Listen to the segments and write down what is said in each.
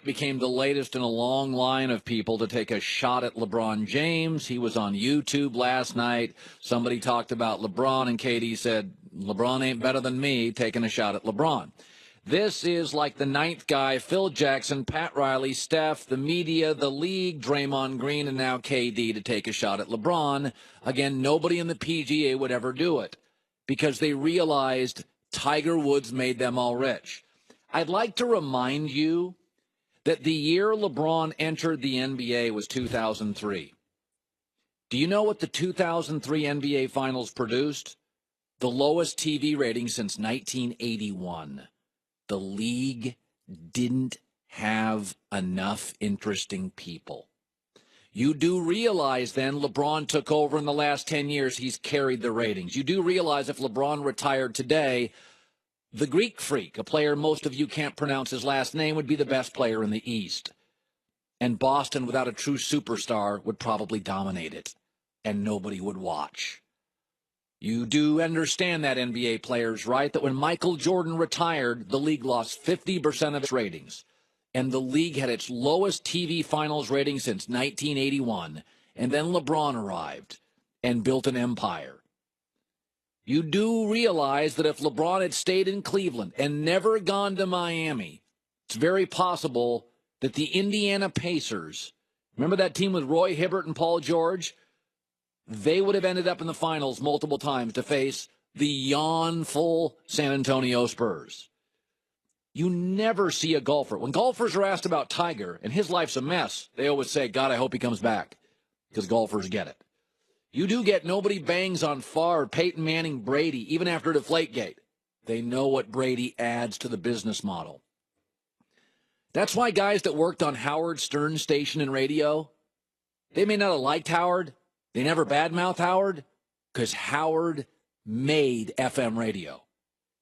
became the latest in a long line of people to take a shot at LeBron James. He was on YouTube last night. Somebody talked about LeBron, and KD said, LeBron ain't better than me, taking a shot at LeBron. This is like the ninth guy, Phil Jackson, Pat Riley, Steph, the media, the league, Draymond Green, and now KD to take a shot at LeBron. Again, nobody in the PGA would ever do it because they realized Tiger Woods made them all rich. I'd like to remind you that the year LeBron entered the NBA was 2003. Do you know what the 2003 NBA Finals produced? The lowest TV rating since 1981. The league didn't have enough interesting people. You do realize then LeBron took over in the last 10 years. He's carried the ratings. You do realize if LeBron retired today, the Greek Freak, a player most of you can't pronounce his last name, would be the best player in the East. And Boston, without a true superstar, would probably dominate it. And nobody would watch. You do understand that, NBA players, right? That when Michael Jordan retired, the league lost 50% of its ratings. And the league had its lowest TV finals rating since 1981. And then LeBron arrived and built an empire. You do realize that if LeBron had stayed in Cleveland and never gone to Miami, it's very possible that the Indiana Pacers, remember that team with Roy Hibbert and Paul George? They would have ended up in the finals multiple times to face the yawnful San Antonio Spurs. You never see a golfer. When golfers are asked about Tiger, and his life's a mess, they always say, God, I hope he comes back, because golfers get it. You do get nobody bangs on Favre, Peyton Manning, Brady, even after Deflategate. They know what Brady adds to the business model. That's why guys that worked on Howard Stern's station and radio, they may not have liked Howard. They never badmouth Howard because Howard made FM radio.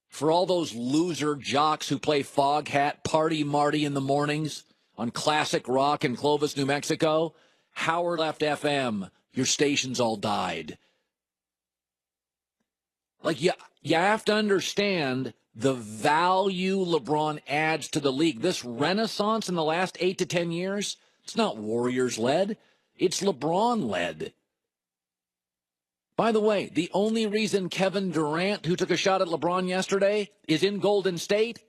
For all those loser jocks who play Foghat, Party Marty in the mornings on classic rock in Clovis, New Mexico, Howard left FM. Your stations all died. Like, you have to understand the value LeBron adds to the league. This renaissance in the last 8 to 10 years, it's not Warriors-led. It's LeBron-led. By the way, the only reason Kevin Durant, who took a shot at LeBron yesterday, is in Golden State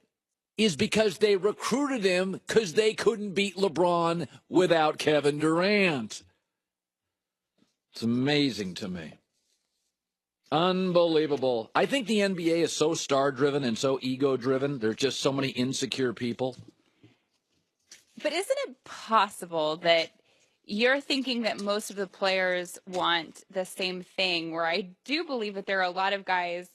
is because they recruited him because they couldn't beat LeBron without Kevin Durant. It's amazing to me. Unbelievable. I think the NBA is so star-driven and so ego-driven. There's just so many insecure people. But isn't it possible that you're thinking that most of the players want the same thing, where I do believe that there are a lot of guys,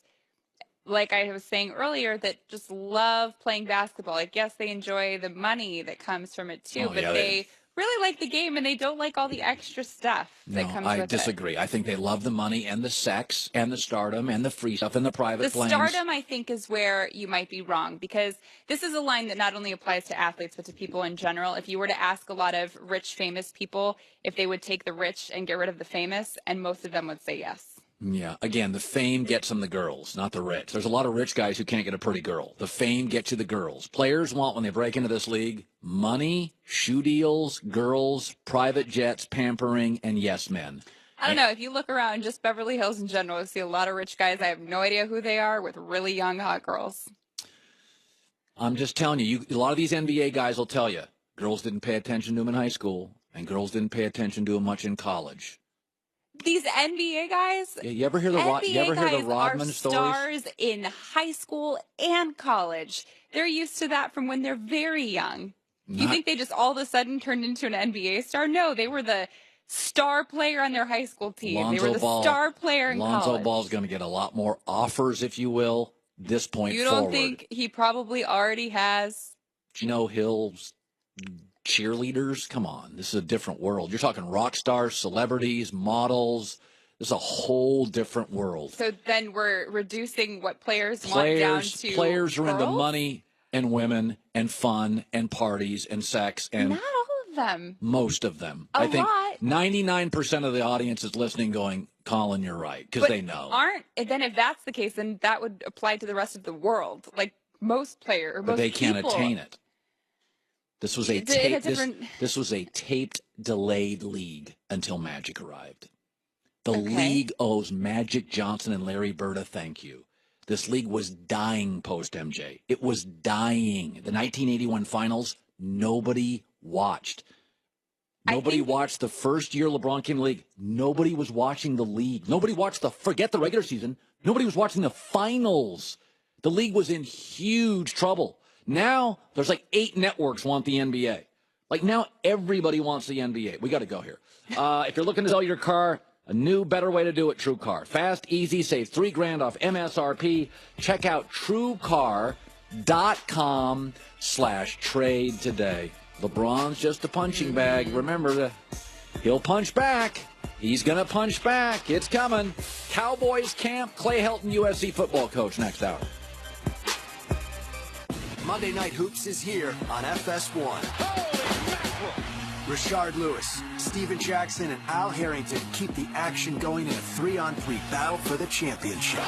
like I was saying earlier, that just love playing basketball. Like, yes, they enjoy the money that comes from it too, but they really like the game and they don't like all the extra stuff that comes with it. I disagree. I think they love the money and the sex and the stardom and the free stuff and the private planes. The stardom, I think, is where you might be wrong, because this is a line that not only applies to athletes but to people in general. If you were to ask a lot of rich, famous people if they would take the rich and get rid of the famous, and most of them would say yes. Yeah, again, the fame gets them the girls, not the rich. There's a lot of rich guys who can't get a pretty girl. The fame gets you the girls. Players want, when they break into this league, money, shoe deals, girls, private jets, pampering, and yes men. I don't know. If you look around just Beverly Hills in general, you see a lot of rich guys. I have no idea who they are, with really young, hot girls. I'm just telling you, a lot of these NBA guys will tell you, girls didn't pay attention to them in high school, and girls didn't pay attention to them much in college. These NBA guys, you ever hear the Rodman stories? Stars in high school and college. They're used to that from when they're very young. You think they just all of a sudden turned into an NBA star? No, they were the star player on their high school team. They were the star player in college. Lonzo Ball's going to get a lot more offers, if you will, this point forward. You don't think he probably already has? Gino Hill's cheerleaders? Come on. This is a different world. You're talking rock stars, celebrities, models. This is a whole different world. So then we're reducing what players want down to Players are girls? into money and women and fun and parties and sex. And not all of them. Most of them. I think lot. 99% of the audience is listening going, Colin, you're right, because they know. Then if that's the case, then that would apply to the rest of the world. Like most players or most But they can't people. attain it. This was a It's in a tape. different. This was a taped, delayed league until Magic arrived. The Okay. league owes Magic Johnson and Larry Bird a thank you. This league was dying post MJ. It was dying. The 1981 finals, nobody watched. Nobody watched the first year LeBron came to the league. Nobody was watching the league. Nobody watched forget the regular season. Nobody was watching the finals. The league was in huge trouble. Now, there's like 8 networks want the NBA. Like now, everybody wants the NBA. We got to go here. If you're looking to sell your car, a new, better way to do it, TrueCar. Fast, easy, save $3,000 off MSRP. Check out TrueCar.com/trade today. LeBron's just a punching bag. Remember, he'll punch back. He's going to punch back. It's coming. Cowboys camp. Clay Helton, USC football coach, next hour. Monday Night Hoops is here on FS1. Rashard Lewis, Steven Jackson, and Al Harrington keep the action going in a 3-on-3 battle for the championship.